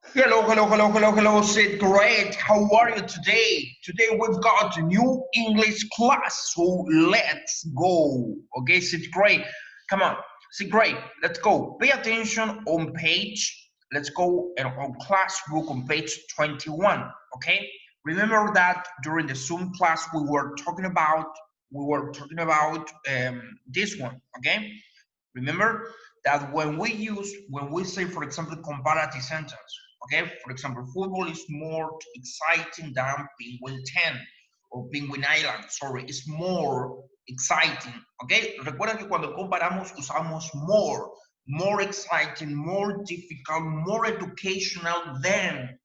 Hello, hello, hello, hello, hello. Sid, great. How are you today? Today we've got a new English class, so let's go. Okay, Sid, great. Come on, Sid, great. Let's go. Pay attention on page. Let's go and on class book on page 21. Okay. Remember that during the Zoom class we were talking about this one. Okay. Remember that when we say, for example, comparative sentence, okay, for example, football is more exciting than Penguin 10 o Penguin Island, sorry, it's more exciting, okay. Recuerda que cuando comparamos usamos more exciting, more difficult, more educational than.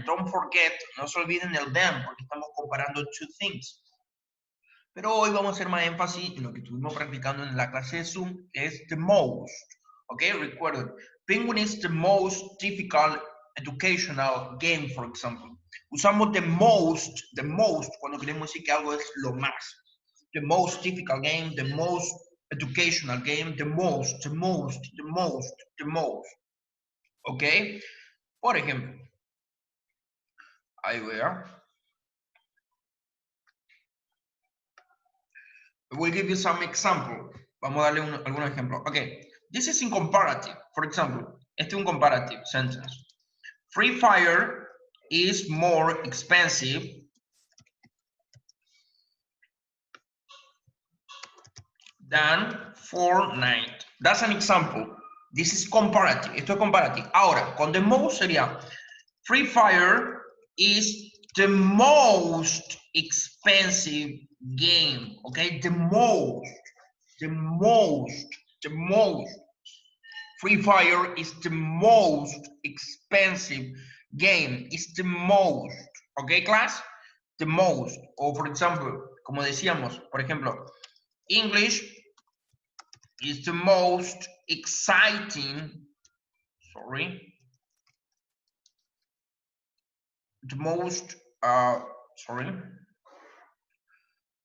Don't forget, no se olviden el than porque estamos comparando two things. Pero hoy vamos a hacer más énfasis en lo que estuvimos practicando en la clase de Zoom, que es the most. Ok, recuerden, Penguin is the most difficult educational game, for example. Usamos the most cuando queremos decir que algo es lo más. The most difficult game, the most educational game, the most. Ok, por ejemplo, ahí vea. We'll give you some example. Vamos a darle algún ejemplo. Okay, this is in comparative. For example, este es un comparative sentence. Free Fire is more expensive than Fortnite. That's an example. This is comparative. Esto es comparative. Ahora, con the most sería Free Fire is the most expensive game. Okay, the most. Free Fire is the most expensive game. It's the most. Okay, class? The most. O, for example, como decíamos, por ejemplo, English is the most exciting. The most.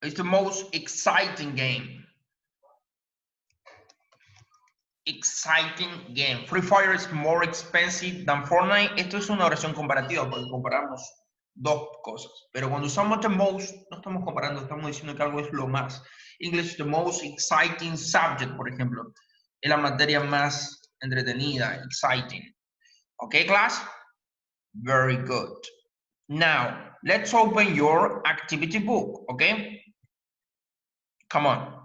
It's the most exciting game. Exciting game. Free Fire is more expensive than Fortnite. Esto es una oración comparativa porque comparamos dos cosas. Pero cuando usamos the most, no estamos comparando, estamos diciendo que algo es lo más. English, the most exciting subject, por ejemplo. Es la materia más entretenida, exciting. Okay, class? Very good. Now, let's open your activity book, okay? Come on.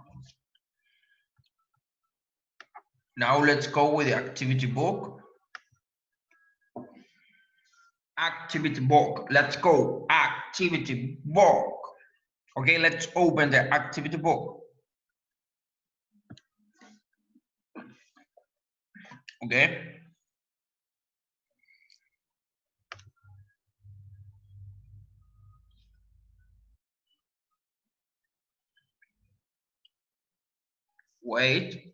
Now let's go with the activity book. Activity book. Let's go. Activity book. Okay, let's open the activity book. Okay. Wait.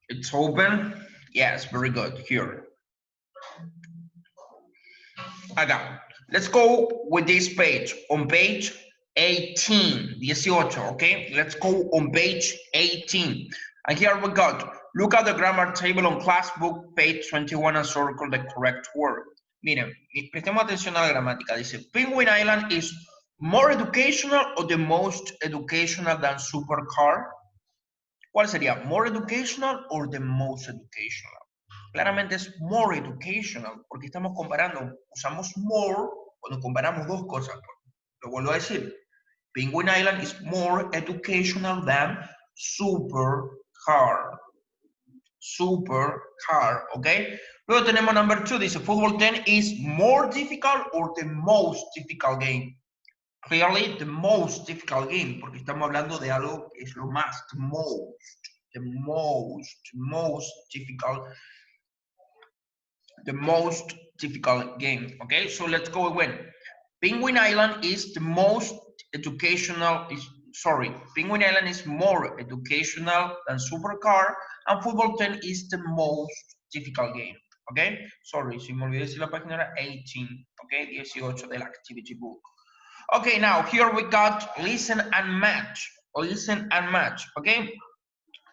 It's open. Yes, very good. Here. I got it. Let's go with this page. On page 18. 18, okay? Let's go on page 18. And here we got, look at the grammar table on class book, page 21, and circle the correct word. Miren, prestemos atención a la gramática. Dice, Penguin Island is more educational or the most educational than Supercar? ¿Cuál sería? More educational or the most educational? Claramente es more educational, porque estamos comparando, usamos more cuando comparamos dos cosas. Lo vuelvo a decir, Penguin Island is more educational than Supercar. Supercar, ¿ok? Luego tenemos number 2, dice, Football 10 is more difficult or the most difficult game. Clearly, the most difficult game, porque estamos hablando de algo que es lo más, the most difficult game. Okay, so let's go again. Penguin Island is the most educational. Penguin Island is more educational than Supercar, and Football 10 is the most difficult game. Okay, sorry, si me olvidé decir la página era 18. Okay, 18 del activity book. Okay, now here we got listen and match. Okay,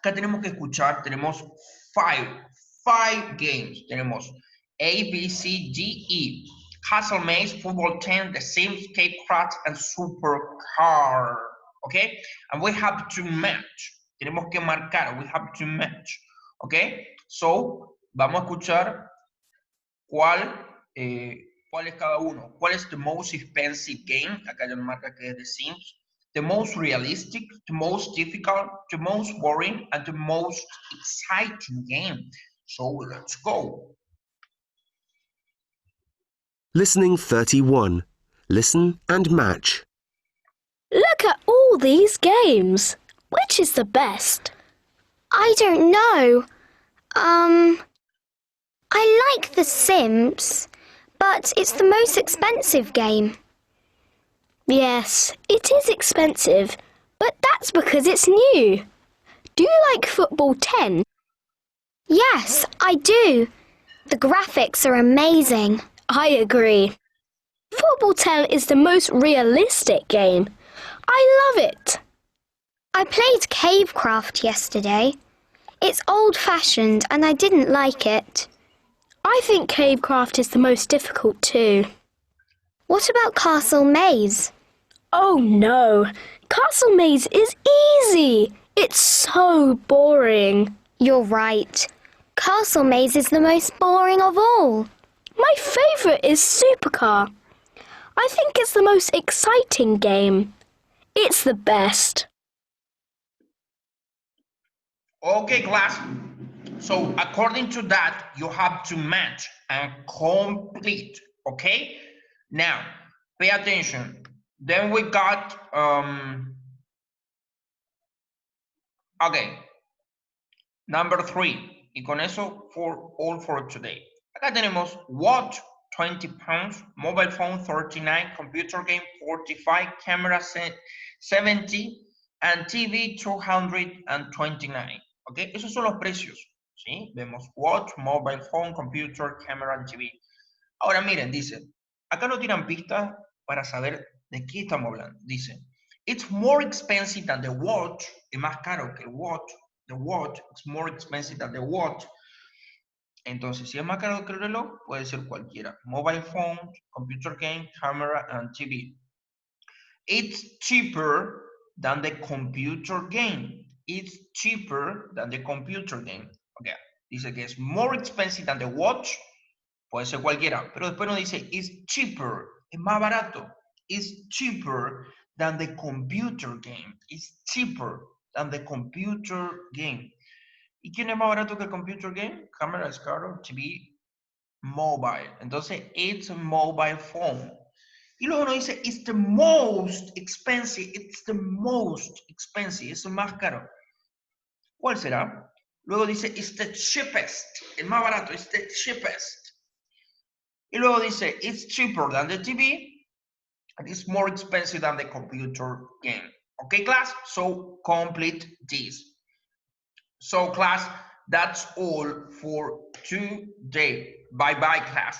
acá tenemos que escuchar. Tenemos five games. Tenemos A, B, C, D, E. Castle Maze, Football 10, The Sims, Cape Craft, and Supercar. Okay? And we have to match. Tenemos que marcar. We have to match. Okay? So, vamos a escuchar cuál es cada uno. ¿Cuál es the most expensive game? Acá ya nos marca que es The Sims. The most realistic, the most difficult, the most boring, and the most exciting game. So let's go. Listening 31. Listen and match. Look at all these games. Which is the best? I don't know. I like The Sims, but it's the most expensive game. Yes, it is expensive, but that's because it's new. Do you like Football 10? Yes, I do. The graphics are amazing. I agree. Football 10 is the most realistic game. I love it. I played Cavecraft yesterday. It's old-fashioned and I didn't like it. I think Cavecraft is the most difficult too. What about Castle Maze? Oh no, Castle Maze is easy. It's so boring. You're right. Castle Maze is the most boring of all. My favourite is Supercar. I think it's the most exciting game. It's the best. Okay, class. So according to that, you have to match and complete. Okay? Now, pay attention. Then we got okay. Number 3. Y con eso for today. Acá tenemos watch 20 pounds, mobile phone 39, computer game 45, camera 70 and TV 229. ¿Ok? Esos son los precios. ¿Sí? Vemos watch, mobile phone, computer, camera and TV. Ahora miren, dice, acá no tiran pistas para saber de qué estamos hablando. Dice, it's more expensive than the watch. Es más caro que el watch. The watch is more expensive than the watch. Entonces, si es más caro que el reloj, puede ser cualquiera. Mobile phone, computer game, camera, and TV. It's cheaper than the computer game. It's cheaper than the computer game. Okay. Dice que es more expensive than the watch. Puede ser cualquiera. Pero después nos dice, it's cheaper. Es más barato. It's cheaper than the computer game. It's cheaper than the computer game. ¿Y quién es más barato que el computer game? Camera es caro, TV, mobile. Entonces, it's a mobile phone. Y luego nos dice, it's the most expensive. It's the most expensive. Es el más caro. ¿Cuál será? Luego dice, it's the cheapest. El más barato, it's the cheapest. Y luego dice, it's cheaper than the TV. And it's more expensive than the computer game. Okay, class? So, complete this. So, class, that's all for today. Bye-bye, class.